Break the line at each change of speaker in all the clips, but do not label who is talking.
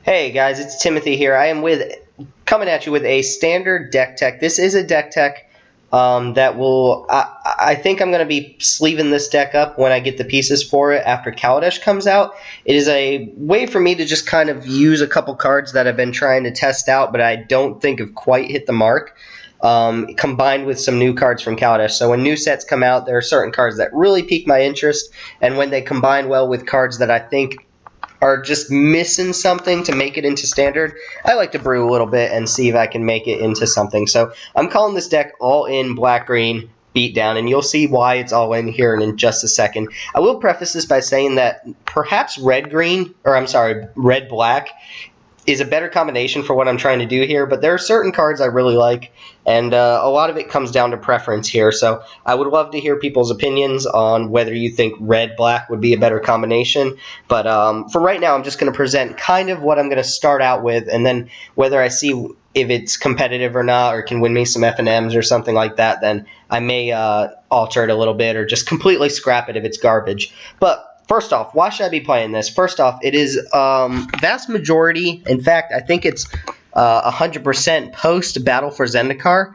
Hey guys, it's Timothy here. I am coming at you with a standard deck tech. This is a deck tech that will. I think I'm going to be sleeving this deck up when I get the pieces for it after Kaladesh comes out. It is a way for me to just kind of use a couple cards that I've been trying to test out, but I don't think have quite hit the mark. Combined with some new cards from Kaladesh. So when new sets come out, there are certain cards that really pique my interest, and when they combine well with cards that I think are just missing something to make it into standard, I like to brew a little bit and see if I can make it into something. So I'm calling this deck all in black-green beatdown, and you'll see why it's all in here in just a second. I will preface this by saying that perhaps red-black is a better combination for what I'm trying to do here, but there are certain cards I really like, and a lot of it comes down to preference here. So I would love to hear people's opinions on whether you think red-black would be a better combination. But for right now, I'm just going to present kind of what I'm going to start out with, and then whether I see if it's competitive or not, or can win me some F&Ms or something like that, then I may alter it a little bit or just completely scrap it if it's garbage. But first off, why should I be playing this? First off, it is vast majority, in fact, I think it's 100% post-Battle for Zendikar.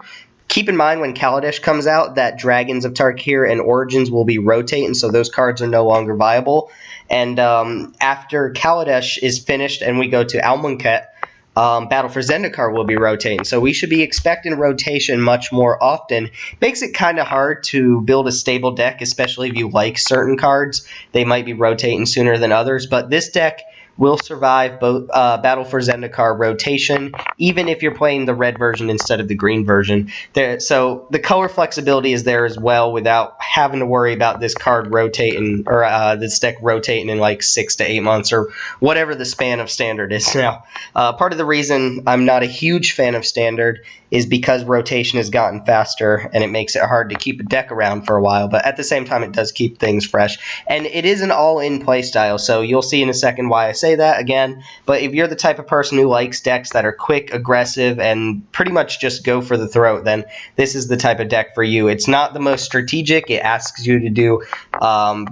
Keep in mind when Kaladesh comes out that Dragons of Tarkir and Origins will be rotating, so those cards are no longer viable. And after Kaladesh is finished and we go to Amonkhet, Battle for Zendikar will be rotating. So we should be expecting rotation much more often. Makes it kind of hard to build a stable deck, especially if you like certain cards. They might be rotating sooner than others, but this deck will survive both Battle for Zendikar rotation, even if you're playing the red version instead of the green version. So the color flexibility is there as well without having to worry about this card rotating, or this deck rotating in like 6 to 8 months, or whatever the span of standard is now. Part of the reason I'm not a huge fan of standard is because rotation has gotten faster, and it makes it hard to keep a deck around for a while, but at the same time it does keep things fresh. And it is an all-in play style, so you'll see in a second why I say that again. But if you're the type of person who likes decks that are quick, aggressive, and pretty much just go for the throat, then this is the type of deck for you. It's not the most strategic. It asks you to do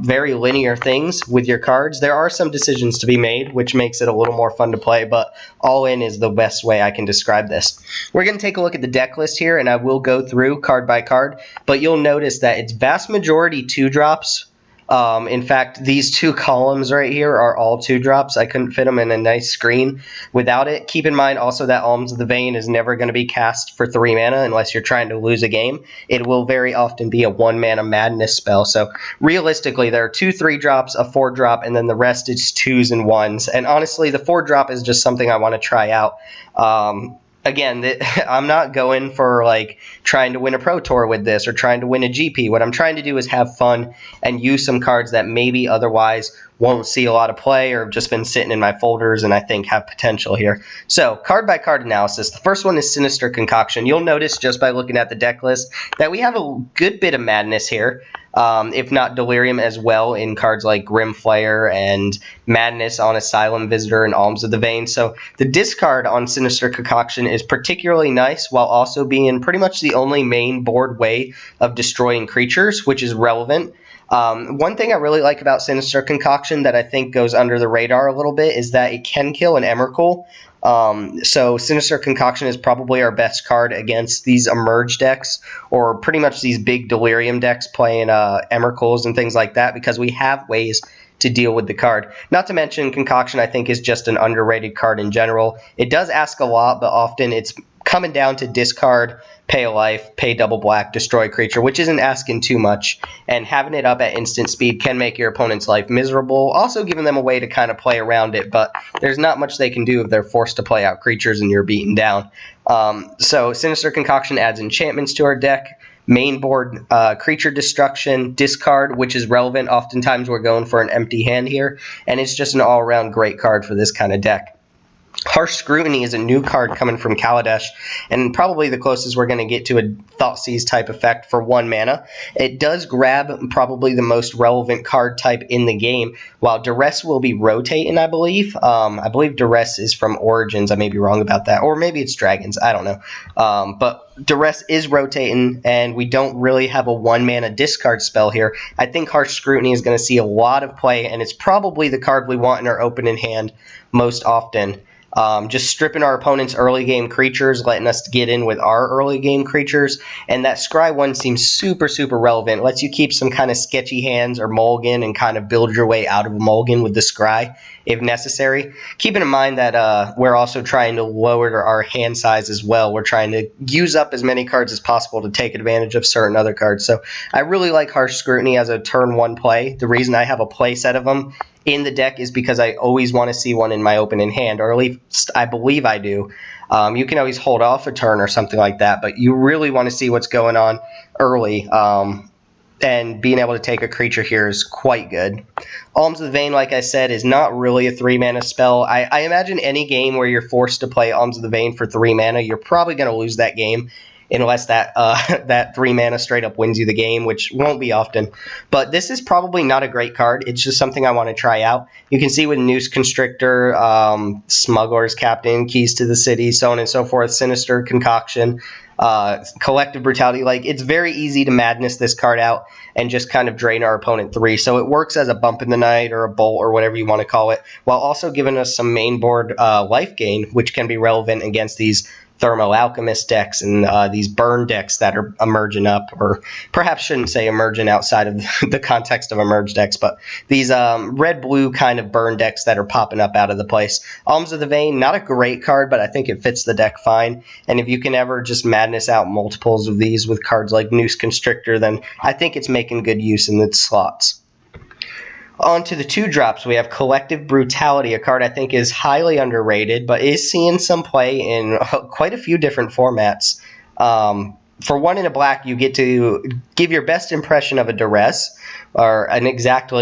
very linear things with your cards. There are some decisions to be made, which makes it a little more fun to play, but all in is the best way I can describe this. We're going to take a look at the deck list here, and I will go through card by card, but you'll notice that it's vast majority 2-drops. In fact, these 2 columns right here are all 2-drops. I couldn't fit them in a nice screen without it. Keep in mind also that Alms of the Vein is never going to be cast for 3 mana unless you're trying to lose a game. It will very often be a 1-mana madness spell. So realistically, there are 2 3-drops, a 4-drop, and then the rest is 2s and 1s. And honestly, the 4-drop is just something I want to try out. Again, I'm not going for like trying to win a Pro Tour with this or trying to win a GP. What I'm trying to do is have fun and use some cards that maybe otherwise won't see a lot of play or have just been sitting in my folders and I think have potential here. So, card by card analysis. The first one is Sinister Concoction. You'll notice just by looking at the deck list that we have a good bit of madness here. If not delirium as well in cards like Grim Flair and Madness on Asylum Visitor and Alms of the Vein. So the discard on Sinister Concoction is particularly nice while also being pretty much the only main board way of destroying creatures, which is relevant. One thing I really like about Sinister Concoction that I think goes under the radar a little bit is that it can kill an Emrakul. So Sinister Concoction is probably our best card against these Emerge decks, or pretty much these big Delirium decks playing Emrakuls and things like that, because we have ways to deal with the card. Not to mention, Concoction I think is just an underrated card in general. It does ask a lot, but often it's coming down to discard, pay a life, pay double black, destroy a creature, which isn't asking too much, and having it up at instant speed can make your opponent's life miserable, also giving them a way to kind of play around it, but there's not much they can do if they're forced to play out creatures and you're beaten down. So Sinister Concoction adds enchantments to our deck, main board creature destruction, discard, which is relevant. Oftentimes we're going for an empty hand here, and it's just an all-around great card for this kind of deck. Harsh Scrutiny is a new card coming from Kaladesh, and probably the closest we're going to get to a Thoughtseize type effect for 1 mana. It does grab probably the most relevant card type in the game, while Duress will be rotating, I believe. I believe Duress is from Origins. I may be wrong about that, or maybe it's Dragons. I don't know. But Duress is rotating, and we don't really have a 1-mana discard spell here. I think Harsh Scrutiny is going to see a lot of play, and it's probably the card we want in our opening hand most often. just stripping our opponent's early game creatures, letting us get in with our early game creatures. And that Scry 1 seems super, super relevant. It lets you keep some kind of sketchy hands or mulligan and kind of build your way out of a mulligan with the Scry if necessary. Keeping in mind that we're also trying to lower our hand size as well. We're trying to use up as many cards as possible to take advantage of certain other cards. So I really like Harsh Scrutiny as a turn 1 play. The reason I have a play set of them in the deck is because I always want to see one in my opening hand, or at least I believe I do. You can always hold off a turn or something like that, but you really want to see what's going on early, and being able to take a creature here is quite good. Alms of Vein, like I said, is not really a 3-mana spell. I imagine any game where you're forced to play Alms of the Vein for 3 mana, you're probably going to lose that game, unless that that 3 mana straight up wins you the game, which won't be often. But this is probably not a great card. It's just something I want to try out. You can see with Noose Constrictor, Smugglers Captain, Keys to the City, so on and so forth, Sinister Concoction, Collective Brutality. Like, it's very easy to madness this card out and just kind of drain our opponent 3. So it works as a bump in the night or a bolt or whatever you want to call it, while also giving us some main board life gain, which can be relevant against these Thermo Alchemist decks and these burn decks that are emerging up, or perhaps shouldn't say emerging outside of the context of emerge decks, but these red-blue kind of burn decks that are popping up out of the place. Alms of the Vein, not a great card, but I think it fits the deck fine, and if you can ever just madness out multiples of these with cards like Noose Constrictor, then I think it's making good use in the slots. On to the 2-drops, we have Collective Brutality, a card I think is highly underrated, but is seeing some play in quite a few different formats. For 1 in a black, you get to give your best impression of a duress, or an exact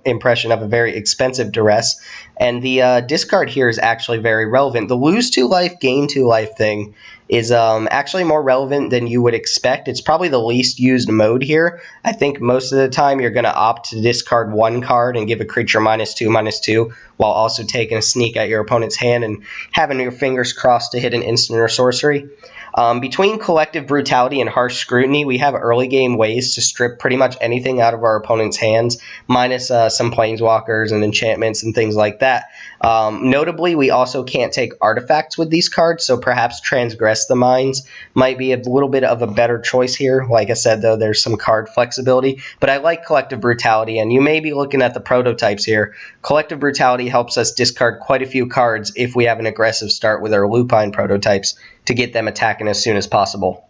impression of a very expensive duress, and the discard here is actually very relevant. The lose 2 life, gain 2 life thing is actually more relevant than you would expect. It's probably the least used mode here. I think most of the time you're going to opt to discard 1 card and give a creature -2/-2, while also taking a sneak at your opponent's hand and having your fingers crossed to hit an instant or sorcery. Between Collective Brutality and Harsh Scrutiny, we have early game ways to strip pretty much anything out of our opponent's hands, minus some planeswalkers and enchantments and things like that. Notably, we also can't take artifacts with these cards, so perhaps Transgress the Minds might be a little bit of a better choice here. Like I said, though, there's some card flexibility, but I like Collective Brutality, and you may be looking at the prototypes here. Collective Brutality helps us discard quite a few cards if we have an aggressive start with our Lupine Prototypes to get them attacking as soon as possible.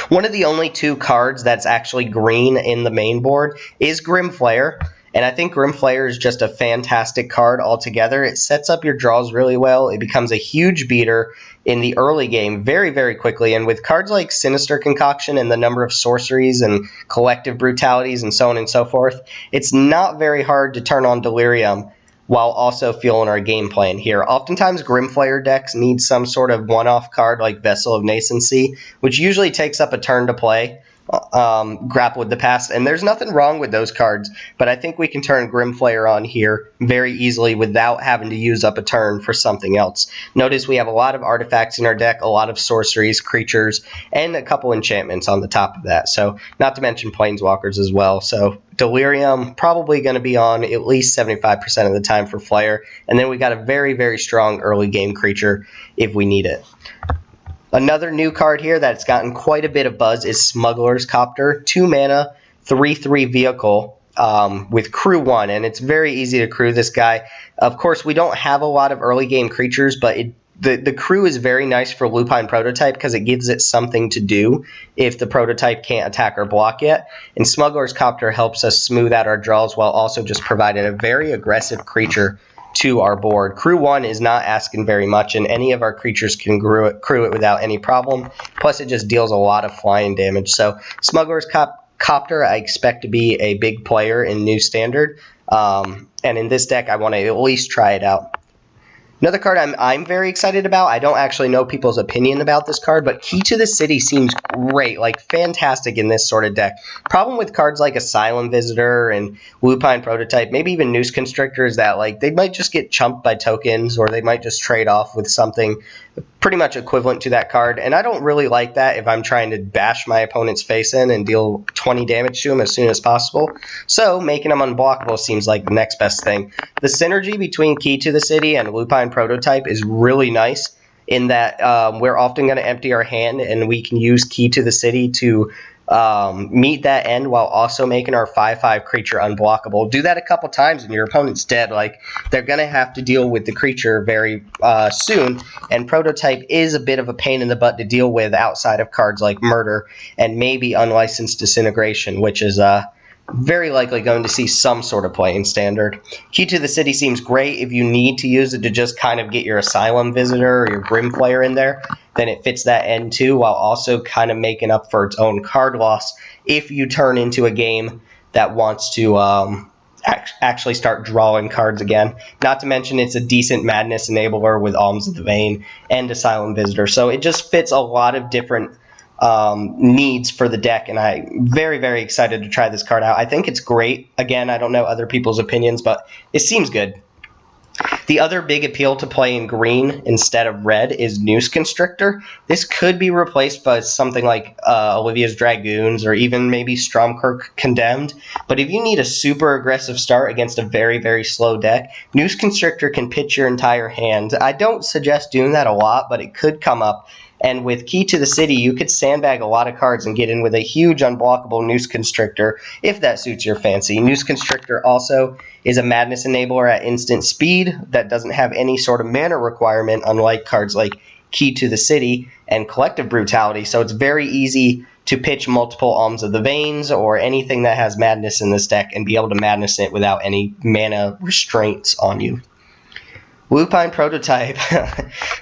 One of the only 2 cards that's actually green in the main board is Grim Flair, and I think Grim Flair is just a fantastic card altogether. It sets up your draws really well. It becomes a huge beater in the early game very, very quickly, and with cards like Sinister Concoction and the number of sorceries and Collective Brutalities and so on and so forth, it's not very hard to turn on Delirium while also fueling our game plan here. Oftentimes, Grimflayer decks need some sort of one-off card like Vessel of Nascency, which usually takes up a turn to play, Grapple with the Past, and there's nothing wrong with those cards, but I think we can turn Grimflayer on here very easily without having to use up a turn for something else. Notice we have a lot of artifacts in our deck, a lot of sorceries, creatures, and a couple enchantments on the top of that, so not to mention planeswalkers as well. So Delirium probably going to be on at least 75% of the time for Flair, and then we got a very, very strong early game creature if we need it. Another new card here that's gotten quite a bit of buzz is Smugglers Cupcopter, 2 mana, 3/3 vehicle with crew 1, and it's very easy to crew this guy. Of course, we don't have a lot of early game creatures, but the crew is very nice for Lupine Prototype because it gives it something to do if the prototype can't attack or block yet. And Smuggler's Copter helps us smooth out our draws while also just providing a very aggressive creature to our board. Crew 1 is not asking very much, and any of our creatures can crew it without any problem. Plus, it just deals a lot of flying damage. So Smuggler's Copter, I expect to be a big player in New Standard. And in this deck, I want to at least try it out. Another card I'm very excited about, I don't actually know people's opinion about this card, but Key to the City seems great, like fantastic in this sort of deck. Problem with cards like Asylum Visitor and Lupine Prototype, maybe even Noose Constrictor, is that like they might just get chumped by tokens, or they might just trade off with something pretty much equivalent to that card, and I don't really like that if I'm trying to bash my opponent's face in and deal 20 damage to him as soon as possible. So making him unblockable seems like the next best thing. The synergy between Key to the City and Lupine Prototype is really nice in that we're often going to empty our hand, and we can use Key to the City to meet that end while also making our 5/5 creature unblockable. Do that a couple times and your opponent's dead. Like, they're going to have to deal with the creature very soon, and Prototype is a bit of a pain in the butt to deal with outside of cards like Murder and maybe Unlicensed Disintegration, which is very likely going to see some sort of play in Standard. Key to the City seems great if you need to use it to just kind of get your Asylum Visitor or your Grim Flayer in there. Then it fits that end too, while also kind of making up for its own card loss if you turn into a game that wants to actually start drawing cards again. Not to mention it's a decent Madness enabler with Alms of Vein and Asylum Visitor. So it just fits a lot of different needs for the deck, and I'm very, very excited to try this card out. I think it's great. Again, I don't know other people's opinions, but it seems good. The other big appeal to play in green instead of red is Noose Constrictor. This could be replaced by something like Olivia's Dragoons or even maybe Stromkirk Condemned. But if you need a super aggressive start against a very, very slow deck, Noose Constrictor can pitch your entire hand. I don't suggest doing that a lot, but it could come up. And with Key to the City, you could sandbag a lot of cards and get in with a huge unblockable Noose Constrictor if that suits your fancy. Noose Constrictor also is a Madness enabler at instant speed that doesn't have any sort of mana requirement, unlike cards like Key to the City and Collective Brutality. So it's very easy to pitch multiple Alms of the Veins or anything that has Madness in this deck and be able to Madness it without any mana restraints on you. Lupine Prototype.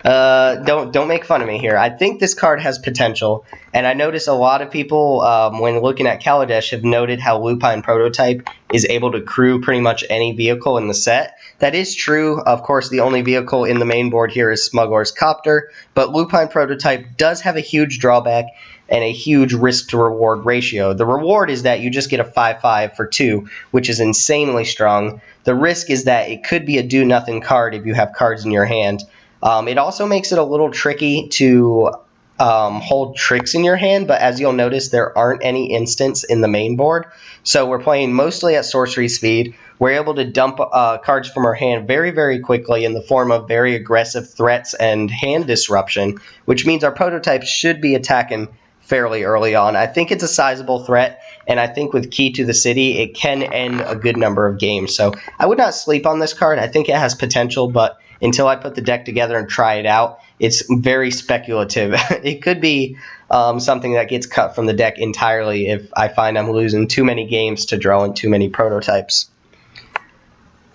Don't make fun of me here. I think this card has potential, and I notice a lot of people, when looking at Kaladesh, have noted how Lupine Prototype is able to crew pretty much any vehicle in the set. That is true. Of course, the only vehicle in the main board here is Smugglers Cupcopter, but Lupine Prototype does have a huge drawback and a huge risk-to-reward ratio. The reward is that you just get a 5/5 for 2, which is insanely strong. The risk is that it could be a do-nothing card if you have cards in your hand. It also makes it a little tricky to hold tricks in your hand, but as you'll notice, there aren't any instants in the main board. So we're playing mostly at sorcery speed. We're able to dump cards from our hand very, very quickly in the form of very aggressive threats and hand disruption, which means our prototypes should be attacking fairly early on. I think it's a sizable threat, and I think with Key to the City, it can end a good number of games. So I would not sleep on this card. I think it has potential, but until I put the deck together and try it out, it's very speculative. It could be something that gets cut from the deck entirely if I find I'm losing too many games to drawing too many prototypes.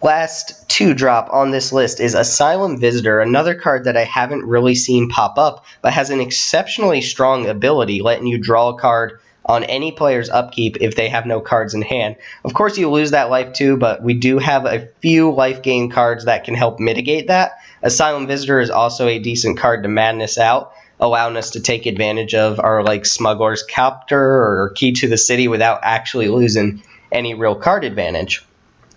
Last 2-drop on this list is Asylum Visitor, another card that I haven't really seen pop up, but has an exceptionally strong ability, letting you draw a card on any player's upkeep if they have no cards in hand. Of course, you lose that life too, but we do have a few life gain cards that can help mitigate that. Asylum Visitor is also a decent card to madness out, allowing us to take advantage of our like Smugglers Cupcopter or Key to the City without actually losing any real card advantage.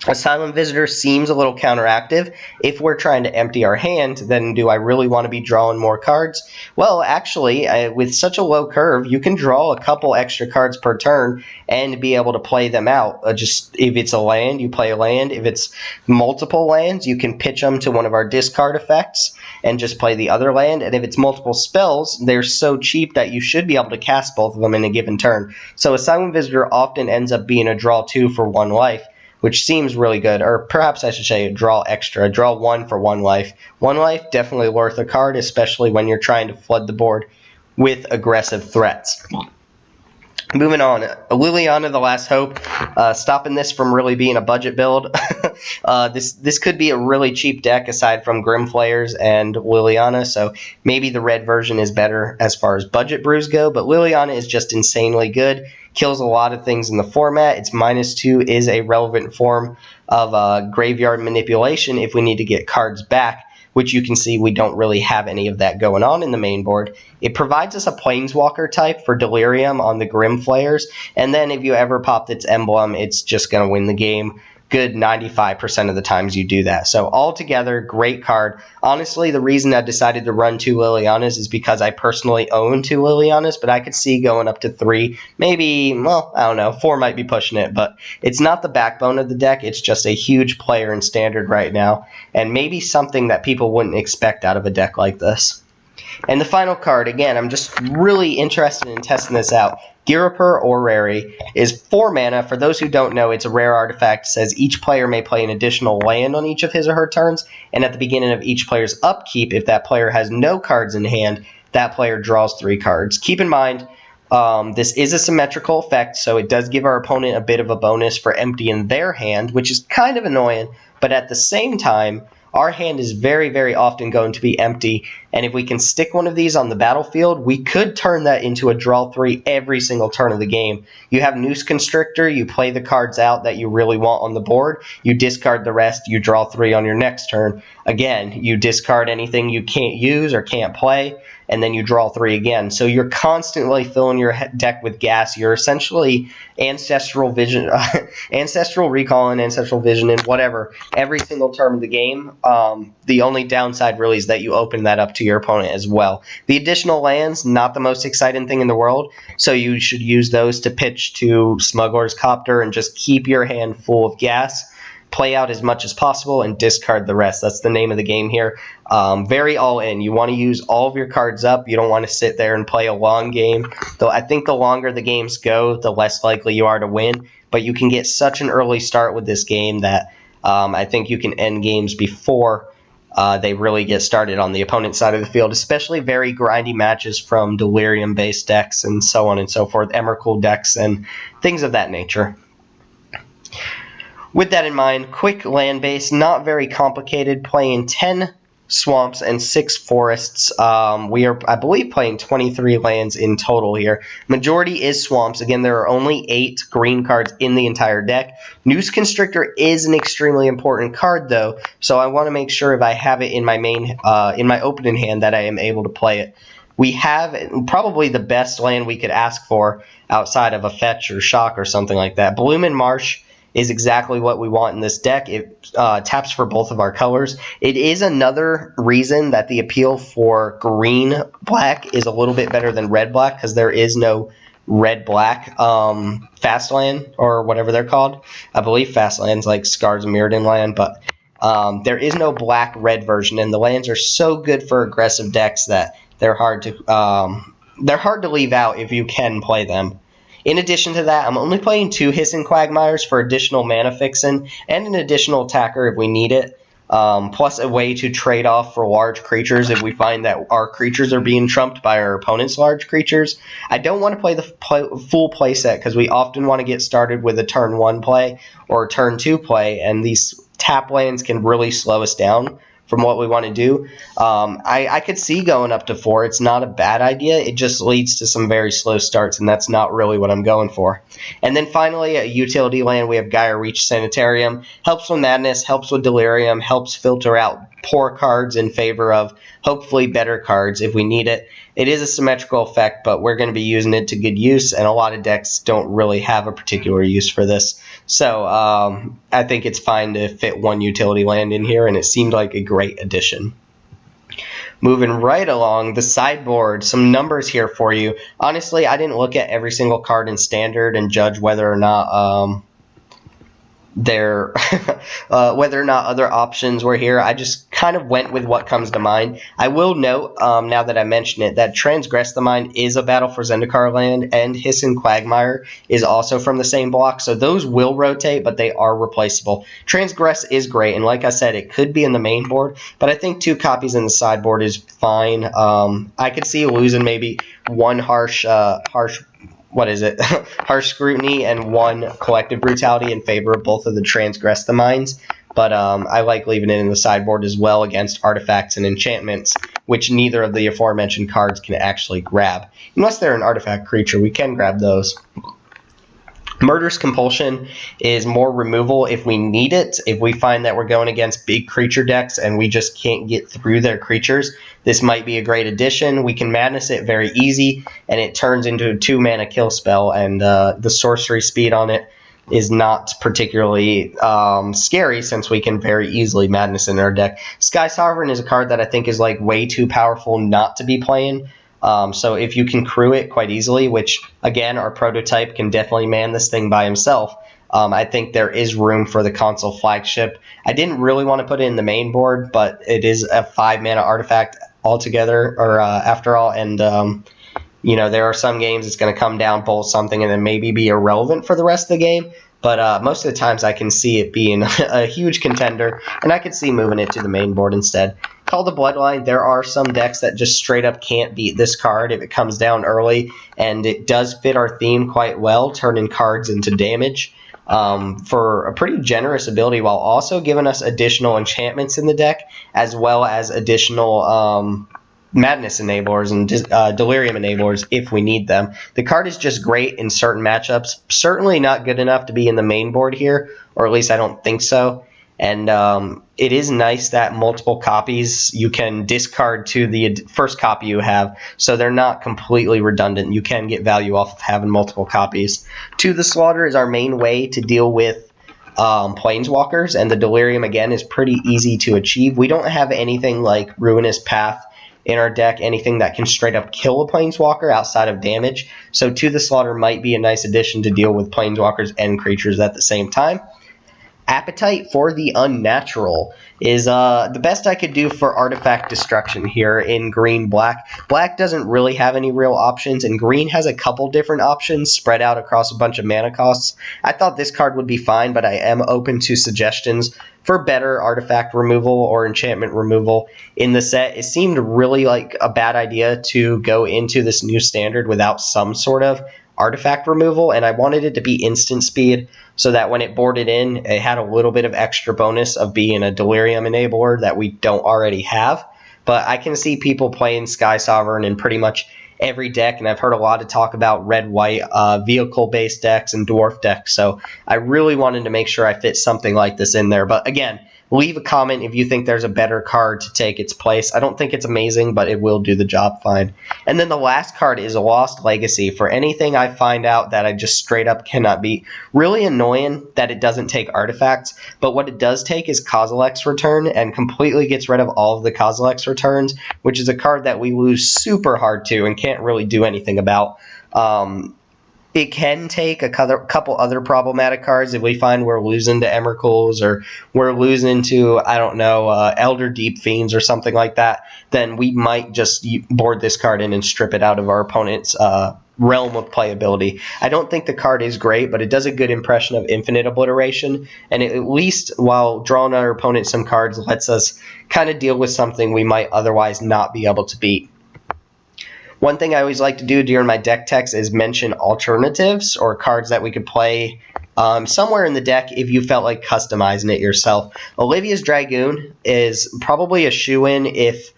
Asylum Visitor seems a little counteractive. If we're trying to empty our hand, then do I really want to be drawing more cards? Well, actually, with such a low curve, you can draw a couple extra cards per turn and be able to play them out. Just if it's a land, you play a land. If it's multiple lands, you can pitch them to one of our discard effects and just play the other land. And if it's multiple spells, they're so cheap that you should be able to cast both of them in a given turn. So Asylum Visitor often ends up being a draw 2 for 1 life, which seems really good. Or perhaps I should say a draw extra. Draw 1 for 1 life. 1 life, definitely worth a card, especially when you're trying to flood the board with aggressive threats. Moving on, Liliana, the Last Hope, stopping this from really being a budget build. This could be a really cheap deck aside from Grim Flayers and Liliana, so maybe the red version is better as far as budget brews go, but Liliana is just insanely good. Kills a lot of things in the format. Its -2 is a relevant form of graveyard manipulation if we need to get cards back, which you can see we don't really have any of that going on in the main board. It provides us a Planeswalker type for Delirium on the Grim Flayers, and then if you ever popped its emblem, it's just going to win the game. good 95% of the times you do that. So altogether, great card. Honestly, the reason I decided to run 2 Lilianas is because I personally own 2 Lilianas, but I could see going up to 3, maybe, well, I don't know, 4 might be pushing it, but it's not the backbone of the deck. It's just a huge player in Standard right now, and maybe something that people wouldn't expect out of a deck like this. And the final card, again, I'm just really interested in testing this out. Ghirapur or Rari is 4 mana. For those who don't know, it's a rare artifact. It says each player may play an additional land on each of his or her turns, and at the beginning of each player's upkeep, if that player has no cards in hand, that player draws 3 cards. Keep in mind, this is a symmetrical effect, so it does give our opponent a bit of a bonus for emptying their hand, which is kind of annoying, but at the same time, our hand is very, very often going to be empty, and if we can stick one of these on the battlefield, we could turn that into a draw 3 every single turn of the game. You have Noose Constrictor, you play the cards out that you really want on the board, you discard the rest, you draw 3 on your next turn. Again, you discard anything you can't use or can't play, and then you draw 3 again. So you're constantly filling your deck with gas. You're essentially Ancestral Vision, Ancestral Recall and Ancestral Vision and whatever every single turn of the game. The only downside really is that you open that up to your opponent as well. The additional lands, not the most exciting thing in the world, so you should use those to pitch to Smugglers Cupcopter and just keep your hand full of gas. Play out as much as possible and discard the rest. That's the name of the game here. Very all in. You want to use all of your cards up. You don't want to sit there and play a long game. Though I think the longer the games go, the less likely you are to win. But you can get such an early start with this game that I think you can end games before they really get started on the opponent's side of the field, especially very grindy matches from Delirium-based decks and so on and so forth, Emrakul decks and things of that nature. With that in mind, quick land base, not very complicated, playing 10 swamps and 6 forests. We are, I believe, playing 23 lands in total here. Majority is swamps. Again, there are only 8 green cards in the entire deck. Noose Constrictor is an extremely important card, though, so I want to make sure if I have it in my main, in my opening hand, that I am able to play it. We have probably the best land we could ask for outside of a fetch or shock or something like that. Bloomin' Marsh is exactly what we want in this deck. It taps for both of our colors. It is another reason that the appeal for green-black is a little bit better than red-black, because there is no red-black fast land, or whatever they're called. I believe fast land's like Scars of Mirrodin land, but there is no black-red version, and the lands are so good for aggressive decks that they're hard to leave out if you can play them. In addition to that, I'm only playing 2 Hissing Quagmires for additional mana fixin' and an additional attacker if we need it, plus a way to trade off for large creatures if we find that our creatures are being trumped by our opponent's large creatures. I don't want to play the full playset because we often want to get started with a turn 1 play or a turn 2 play, and these tap lands can really slow us down from what we want to do. I could see going up to 4. It's not a bad idea. It just leads to some very slow starts, and that's not really what I'm going for. And then finally, a utility land, we have Gaia Reach Sanitarium. Helps with Madness, helps with Delirium, helps filter out poor cards in favor of hopefully better cards if we need it. It is a symmetrical effect, but we're going to be using it to good use, and a lot of decks don't really have a particular use for this. So I think it's fine to fit 1 utility land in here, and it seemed like a great addition. Moving right along, the sideboard, some numbers here for you. Honestly, I didn't look at every single card in Standard and judge whether or not whether or not other options were here. I just kind of went with what comes to mind. I will note, now that I mention it, that Transgress the Mind is a Battle for Zendikar land, and Hissing Quagmire is also from the same block, so those will rotate, but they are replaceable. Transgress is great, and like I said, it could be in the main board, but I think 2 copies in the sideboard is fine. I could see losing maybe 1 harsh Scrutiny and 1 Collective Brutality in favor of both of the Transgress the Minds, but I like leaving it in the sideboard as well against artifacts and enchantments, which neither of the aforementioned cards can actually grab. Unless they're an artifact creature, we can grab those. Murderous Compulsion is more removal if we need it. If we find that we're going against big creature decks and we just can't get through their creatures, this might be a great addition. We can Madness it very easy, and it turns into a 2-mana kill spell, and the sorcery speed on it is not particularly scary, since we can very easily Madness in our deck. Sky Sovereign is a card that I think is like way too powerful not to be playing. So if you can crew it quite easily, which again our prototype can definitely man this thing by himself, I think there is room for the console flagship. I didn't really want to put it in the main board, but it is a 5-mana artifact altogether, or after all, and you know, there are some games it's going to come down, bolt something, and then maybe be irrelevant for the rest of the game. But most of the times I can see it being a huge contender, and I could see moving it to the main board instead. Call the Bloodline. There are some decks that just straight up can't beat this card if it comes down early, and it does fit our theme quite well, turning cards into damage for a pretty generous ability, while also giving us additional enchantments in the deck, as well as additional Madness enablers and Delirium enablers if we need them. The card is just great in certain matchups. Certainly not good enough to be in the main board here, or at least I don't think so. And it is nice that multiple copies you can discard to the first copy you have, so they're not completely redundant. You can get value off of having multiple copies. To the Slaughter is our main way to deal with Planeswalkers, and the Delirium, again, is pretty easy to achieve. We don't have anything like Ruinous Path in our deck, anything that can straight up kill a Planeswalker outside of damage. So To the Slaughter might be a nice addition to deal with Planeswalkers and creatures at the same time. Appetite for the Unnatural is the best I could do for artifact destruction here in green-black. Black doesn't really have any real options, and green has a couple different options spread out across a bunch of mana costs. I thought this card would be fine, but I am open to suggestions for better artifact removal or enchantment removal in the set. It seemed really like a bad idea to go into this new standard without some sort of artifact removal, and I wanted it to be instant speed so that when it boarded in, it had a little bit of extra bonus of being a Delirium enabler that we don't already have. But I can see people playing Sky Sovereign in pretty much every deck, and I've heard a lot of talk about red-white vehicle-based decks and dwarf decks, so I really wanted to make sure I fit something like this in there. But again, leave a comment if you think there's a better card to take its place. I don't think it's amazing, but it will do the job fine. And then the last card is Lost Legacy. For anything I find out that I just straight up cannot beat. Really annoying that it doesn't take artifacts, but what it does take is Kozilek's Return, and completely gets rid of all of the Kozilek's Returns, which is a card that we lose super hard to and can't really do anything about. It can take a couple other problematic cards if we find we're losing to Emrakul's, or we're losing to, I don't know, Elder Deep Fiends or something like that. Then we might just board this card in and strip it out of our opponent's realm of playability. I don't think the card is great, but it does a good impression of Infinite Obliteration, and it, at least while drawing our opponent some cards, lets us kind of deal with something we might otherwise not be able to beat. One thing I always like to do during my deck techs is mention alternatives, or cards that we could play somewhere in the deck if you felt like customizing it yourself. Olivia's Dragoon is probably a shoo-in if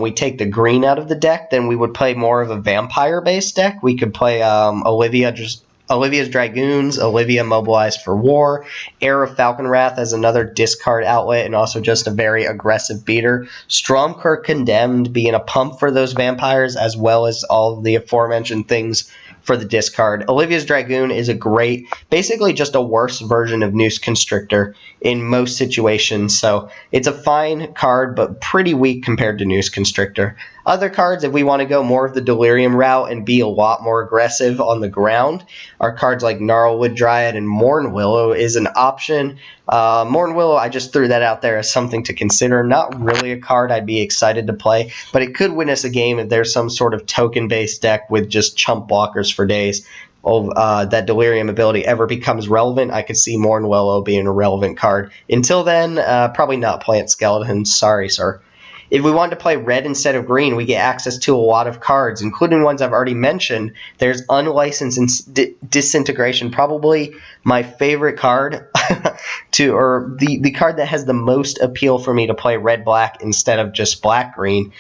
we take the green out of the deck. Then we would play more of a vampire-based deck. We could play Olivia's Dragoons, Olivia Mobilized for War, Heir of Falconwrath as another discard outlet, and also just a very aggressive beater. Stromkirk Condemned being a pump for those vampires, as well as all of the aforementioned things for the discard. Olivia's Dragoon is a great, basically just a worse version of Noose Constrictor in most situations, so it's a fine card, but pretty weak compared to Noose Constrictor. Other cards, if we want to go more of the Delirium route and be a lot more aggressive on the ground, are cards like Gnarlwood Dryad and Mournwillow is an option. Mournwillow, I just threw that out there as something to consider. Not really a card I'd be excited to play, but it could win us a game if there's some sort of token-based deck with just chump blockers for days. That Delirium ability ever becomes relevant, I could see Mournwillow being a relevant card. Until then, probably not Plant Skeletons. Sorry, sir. If we want to play red instead of green, we get access to a lot of cards, including ones I've already mentioned. There's Unlicensed Disintegration, probably my favorite card, or the card that has the most appeal for me to play red-black instead of just black-green.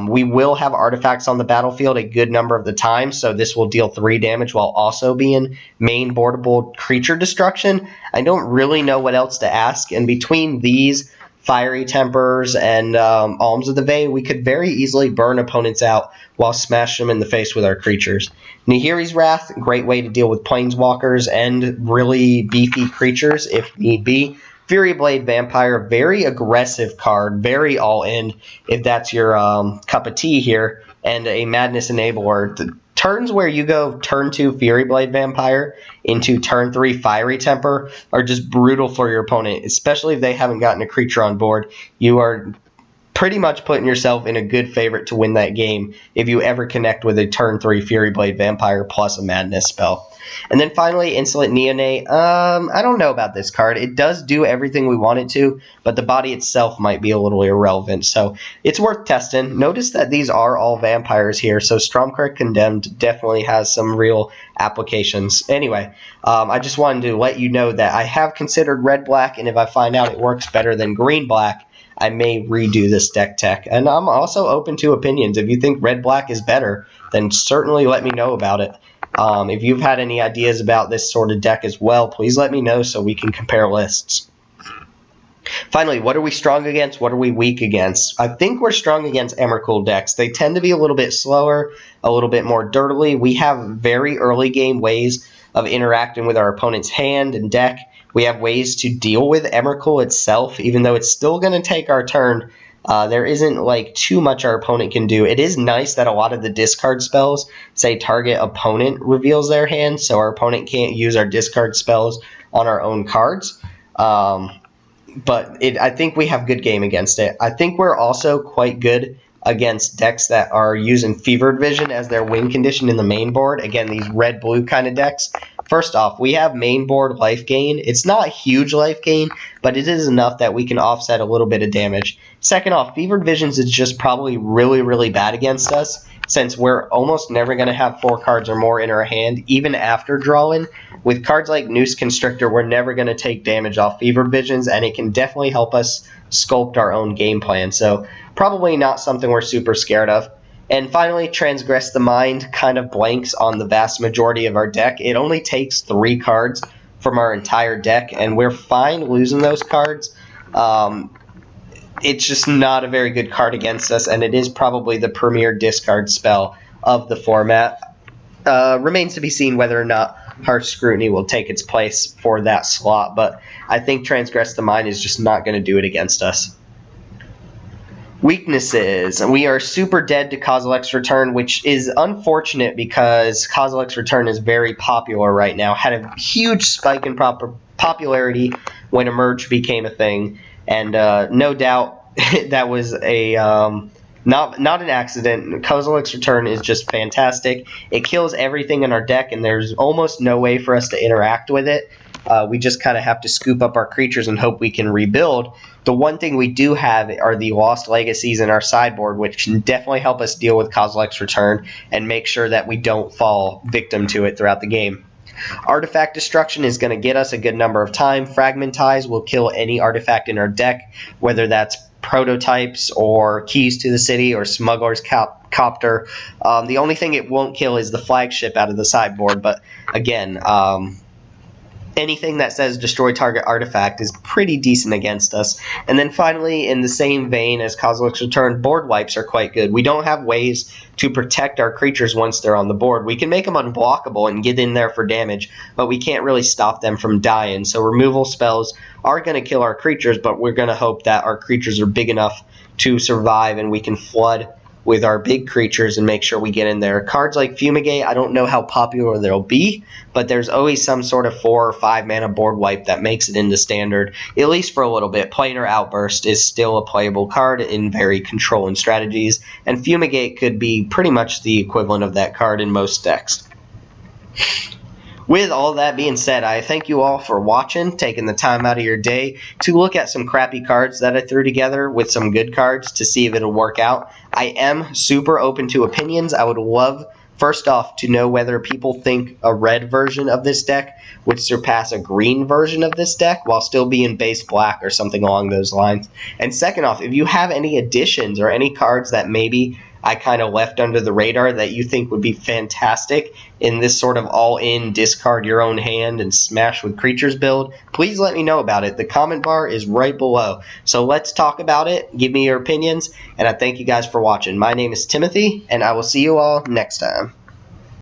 We will have artifacts on the battlefield a good number of the time, so this will deal 3 damage while also being main boardable creature destruction. I don't really know what else to ask, and between these Fiery Tempers and Alms of the Vein, we could very easily burn opponents out while smashing them in the face with our creatures. Nahiri's Wrath, great way to deal with planeswalkers and really beefy creatures if need be. Fury Blade Vampire, very aggressive card, very all-in if that's your cup of tea here, and a Madness Enabler. The turns where you go turn 2 Fury Blade Vampire into turn 3 Fiery Temper are just brutal for your opponent, especially if they haven't gotten a creature on board. You are pretty much putting yourself in a good favorite to win that game if you ever connect with a turn 3 Fury Blade Vampire plus a Madness spell. And then finally, Insolent Neonate. I don't know about this card. It does do everything we want it to, but the body itself might be a little irrelevant, so it's worth testing. Notice that these are all vampires here, so Stromkirk Condemned definitely has some real applications. Anyway, I just wanted to let you know that I have considered red-black, and if I find out it works better than green-black, I may redo this deck tech. And I'm also open to opinions. If you think red-black is better, then certainly let me know about it. If you've had any ideas about this sort of deck as well, please let me know so we can compare lists. Finally, what are we strong against? What are we weak against? I think we're strong against Emrakul decks. They tend to be a little bit slower, a little bit more dirtily. We have very early game ways of interacting with our opponent's hand and deck. We have ways to deal with Emrakul itself, even though it's still going to take our turn. There isn't like too much our opponent can do. It is nice that a lot of the discard spells say target opponent reveals their hand, so our opponent can't use our discard spells on our own cards. But I think we have good game against it. I think we're also quite good against decks that are using Fevered Vision as their win condition in the main board. Again, these red-blue kind of decks. First off, we have main board life gain. It's not huge life gain, but it is enough that we can offset a little bit of damage. Second off, Fevered Visions is just probably really, really bad against us, since we're almost never going to have 4 cards or more in our hand, even after drawing. With cards like Noose Constrictor, we're never going to take damage off Fevered Visions, and it can definitely help us sculpt our own game plan. So probably not something we're super scared of. And finally, Transgress the Mind kind of blanks on the vast majority of our deck. It only takes 3 cards from our entire deck, and we're fine losing those cards. It's just not a very good card against us, and it is probably the premier discard spell of the format. Remains to be seen whether or not Harsh Scrutiny will take its place for that slot, but I think Transgress the Mind is just not going to do it against us. Weaknesses. We are super dead to Kozilek's Return, which is unfortunate because Kozilek's Return is very popular right now. Had a huge spike in popularity when Emerge became a thing, and no doubt that was a not an accident. Kozilek's Return is just fantastic. It kills everything in our deck, and there's almost no way for us to interact with it. We just kind of have to scoop up our creatures and hope we can rebuild. The one thing we do have are the Lost Legacies in our sideboard, which can definitely help us deal with Kozilek's Return and make sure that we don't fall victim to it throughout the game. Artifact Destruction is going to get us a good number of time. Fragmentize will kill any artifact in our deck, whether that's prototypes or Keys to the City or Smugglers Cupcopter. The only thing it won't kill is the flagship out of the sideboard, but again, anything that says destroy target artifact is pretty decent against us. And then finally, in the same vein as Kozilek's Return, board wipes are quite good. We don't have ways to protect our creatures once they're on the board. We can make them unblockable and get in there for damage, but we can't really stop them from dying. So removal spells are going to kill our creatures, but we're going to hope that our creatures are big enough to survive and we can flood with our big creatures and make sure we get in there. Cards like Fumigate, I don't know how popular they'll be, but there's always some sort of 4 or 5 mana board wipe that makes it into standard, at least for a little bit. Planar Outburst is still a playable card in very controlling strategies, and Fumigate could be pretty much the equivalent of that card in most decks. With all that being said, I thank you all for watching, taking the time out of your day to look at some crappy cards that I threw together with some good cards to see if it'll work out. I am super open to opinions. I would love, first off, to know whether people think a red version of this deck would surpass a green version of this deck while still being base black or something along those lines. And second off, if you have any additions or any cards that maybe I kind of left under the radar that you think would be fantastic in this sort of all-in discard your own hand and smash with creatures build, please let me know about it. The comment bar is right below. So let's talk about it. Give me your opinions, and I thank you guys for watching. My name is Timothy, and I will see you all next time.